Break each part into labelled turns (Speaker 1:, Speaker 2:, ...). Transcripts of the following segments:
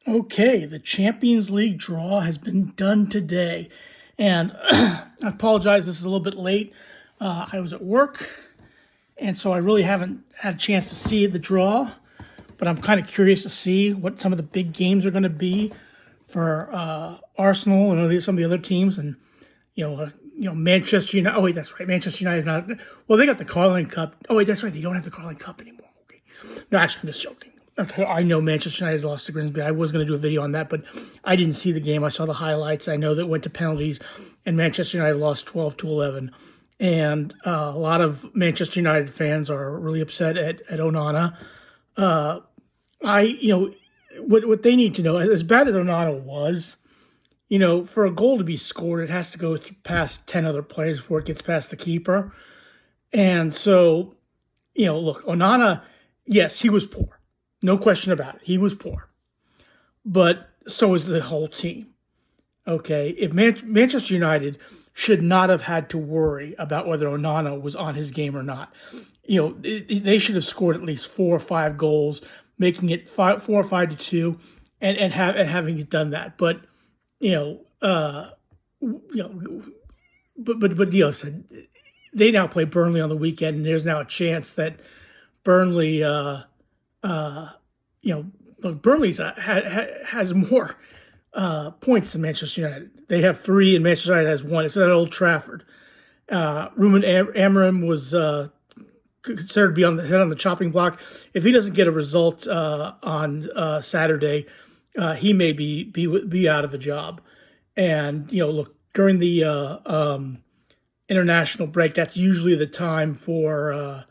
Speaker 1: Okay, the Champions League draw has been done today. And I apologize, this is a little bit late. I was at work, and so I really haven't had a chance to see the draw, but I'm kind of curious to see what some of the big games are going to be for Arsenal and some of the other teams. And, Manchester United. Oh, wait, that's right. Manchester United. Well, they got the Carling Cup. Oh, wait, that's right. They don't have the Carling Cup anymore. Okay. No, actually, I'm just joking. Okay, I know Manchester United lost to Grimsby. I was going to do a video on that, but I didn't see the game. I saw the highlights. I know that it went to penalties, and Manchester United lost 12-11. And a lot of Manchester United fans are really upset at Onana. What they need to know, as bad as Onana was, for a goal to be scored, it has to go past 10 other players before it gets past the keeper. And so, look, Onana, yes, he was poor. No question about it. He was poor. But so is the whole team. Okay? If Manchester United should not have had to worry about whether Onana was on his game or not. They should have scored at least 4 or 5 goals, making it 4 or 5-2, and having it done that. But said they now play Burnley on the weekend, and there's now a chance that Burnley, Burnley's has more points than Manchester United. They have 3, and Manchester United has 1. It's at Old Trafford. Ruben Amorim was considered to be on the chopping block. If he doesn't get a result on Saturday, he may be out of a job. And look, during the international break, that's usually the time for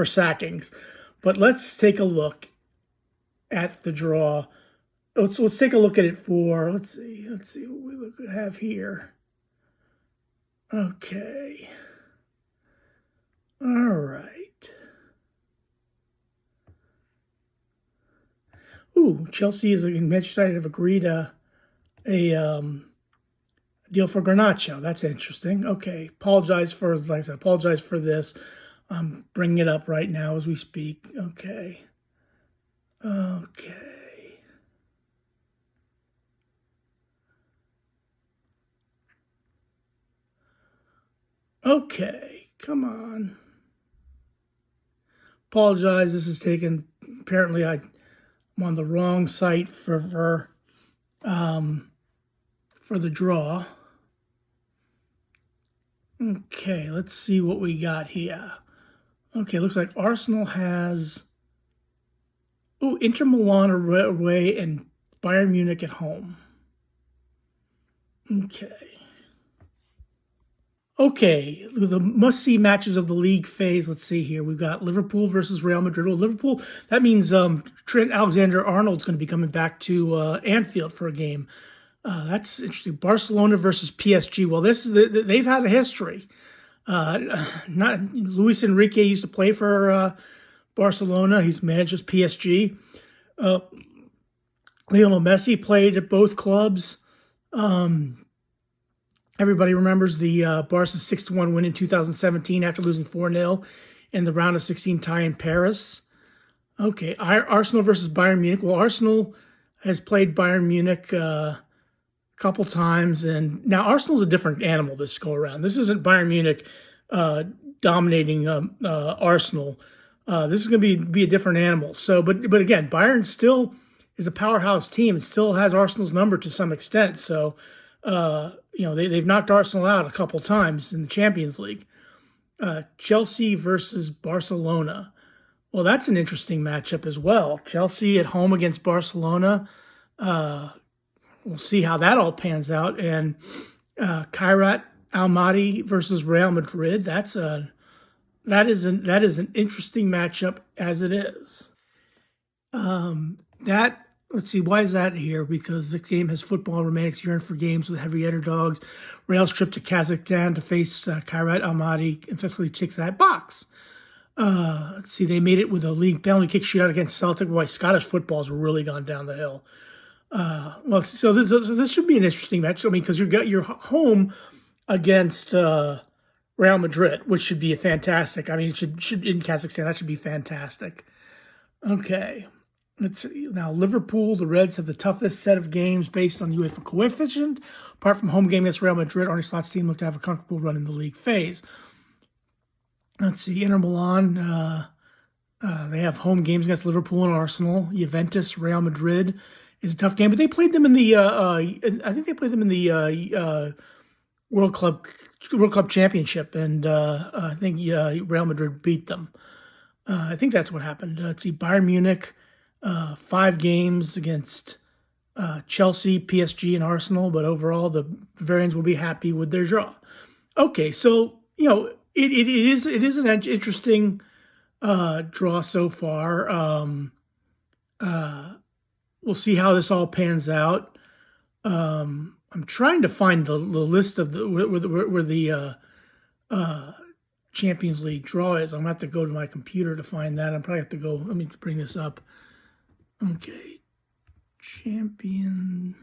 Speaker 1: sackings. But let's take a look at the draw. Let's take a look at it for let's see what we have here. Okay. All right. Chelsea and Manchester United have agreed a deal for Garnacho. That's interesting. Okay. Apologize for this. I'm bringing it up right now as we speak. Okay. Okay. Come on. Apologize. This is taken. Apparently, I'm on the wrong site for the draw. Okay, let's see what we got here. Okay, looks like Arsenal has Inter Milan away and Bayern Munich at home. Okay, the must-see matches of the league phase. Let's see here. We've got Liverpool versus Real Madrid. Well, Liverpool, that means Trent Alexander-Arnold's going to be coming back to Anfield for a game. That's interesting. Barcelona versus PSG. Well, they've had a history. Not Luis Enrique used to play for Barcelona. He's managed PSG. Lionel Messi played at both clubs. Everybody remembers the Barca 6-1 win in 2017 after losing 4-0 in the round of 16 tie in Paris. Okay, Arsenal versus Bayern Munich. Well, Arsenal has played Bayern Munich a couple times, and now Arsenal's a different animal this go around. This isn't Bayern Munich dominating Arsenal. This is going to be a different animal. So, but again, Bayern still is a powerhouse team and still has Arsenal's number to some extent. So, they've knocked Arsenal out a couple times in the Champions League. Chelsea versus Barcelona. Well, that's an interesting matchup as well. Chelsea at home against Barcelona. We'll see how that all pans out. And Kairat Almaty versus Real Madrid. That is an interesting matchup as it is. Let's see, why is that here? Because the game has football romantics yearn for games with heavy underdogs. Real's trip to Kazakhstan to face Kairat Almaty and fiscally ticks that box. Let's see, they made it with a league penalty kick shootout against Celtic. Boy, Scottish football's really gone down the hill. So this should be an interesting match. I mean, because you're home against Real Madrid, which should be a fantastic. I mean, it should in Kazakhstan, that should be fantastic. Okay. Let's see. Now, Liverpool, the Reds have the toughest set of games based on UEFA coefficient. Apart from home game against Real Madrid, Arne Slot's team looked to have a comfortable run in the league phase. Let's see. Inter Milan, they have home games against Liverpool and Arsenal. Juventus, Real Madrid is a tough game, but they played them in the. I think they played them in the World Club Championship, and I think Real Madrid beat them. I think that's what happened. Let's see. Bayern Munich, 5 games against Chelsea, PSG, and Arsenal, but overall the Bavarians will be happy with their draw. Okay, so it is an interesting draw so far. We'll see how this all pans out. I'm trying to find the list of where the Champions League draw is. I'm gonna have to go to my computer to find that. I'm probably have to go. Let me bring this up. Okay, champion.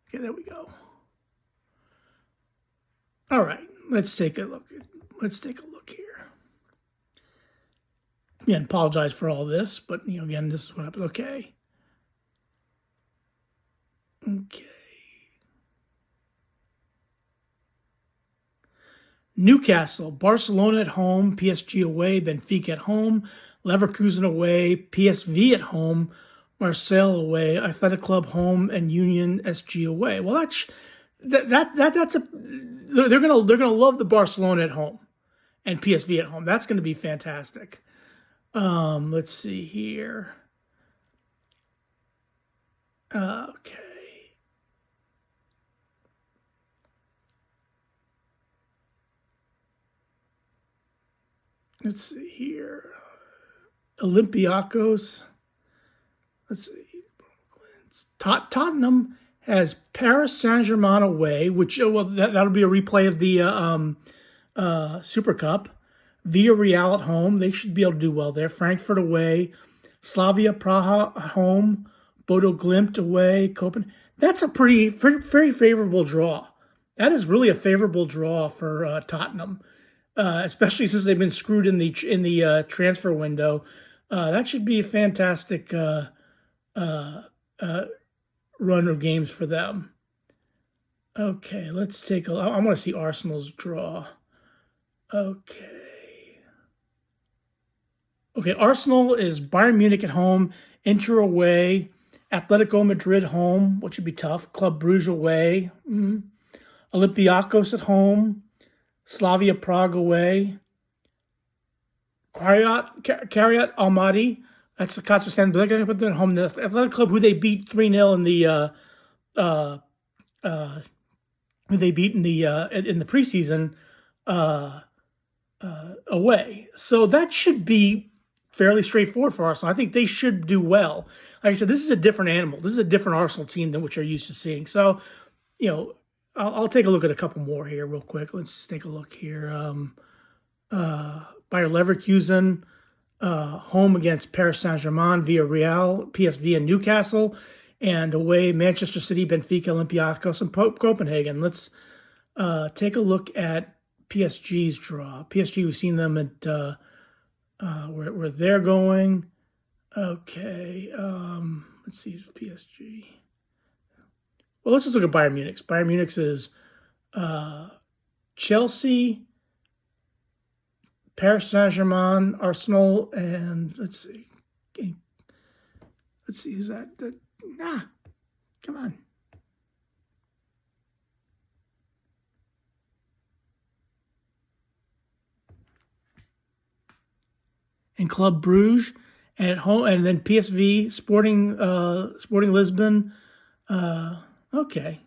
Speaker 1: Okay, there we go. All right, let's take a look. Let's take a look here. Again, apologize for all this, but again, this is what happened. Okay. Newcastle, Barcelona at home, PSG away, Benfica at home, Leverkusen away, PSV at home, Marseille away, Athletic Club home, and Union SG away. Well, that's a they're gonna love the Barcelona at home and PSV at home. That's gonna be fantastic. Let's see here. Okay. Let's see here. Olympiacos. Let's see. Tottenham has Paris Saint-Germain away, which that'll be a replay of the Super Cup. Villarreal at home. They should be able to do well there. Frankfurt away. Slavia Praha at home. Bodo Glimt away. Copenhagen. That's a very favorable draw. That is really a favorable draw for Tottenham. Especially since they've been screwed in the transfer window. That should be a fantastic run of games for them. Okay, let's take a look. I want to see Arsenal's draw. Okay, Arsenal is Bayern Munich at home, Inter away, Atletico Madrid home, which would be tough, Club Brugge away, Olympiacos at home, Slavia Prague away, Kiryat Almaty, that's the Kazakhstan. They're going to put them at home. The Athletic Club, who they beat 3-0 in the preseason, away. So that should be fairly straightforward for Arsenal. I think they should do well. Like I said, this is a different animal. This is a different Arsenal team than what you're used to seeing. So, I'll take a look at a couple more here real quick. Let's just take a look here. Bayer Leverkusen, home against Paris Saint-Germain, Villarreal, PSV, and Newcastle, and away Manchester City, Benfica, Olympiacos, and Copenhagen. Let's take a look at PSG's draw. PSG, we've seen them at where they're going. Okay, let's see PSG. Well, let's just look at Bayern Munich. Bayern Munich is Chelsea, Paris Saint-Germain, Arsenal, and let's see, is that come on. And Club Brugge, and at home, and then PSV, Sporting Lisbon. Okay.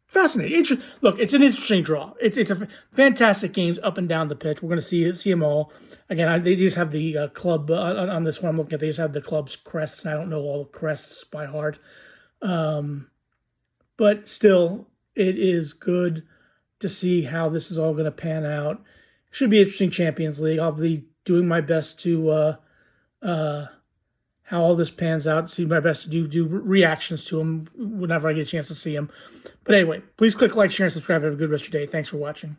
Speaker 1: Fascinating. Look, it's an interesting draw. It's a fantastic games up and down the pitch. We're going to see them all. Again, they just have the club on this one I'm looking at. They just have the club's crests. I don't know all the crests by heart. But still, it is good to see how this is all going to pan out. Should be an interesting Champions League. I'll be doing my best to have how all this pans out. See my best to do reactions to them whenever I get a chance to see them. But anyway, please click like, share, and subscribe. Have a good rest of your day. Thanks for watching.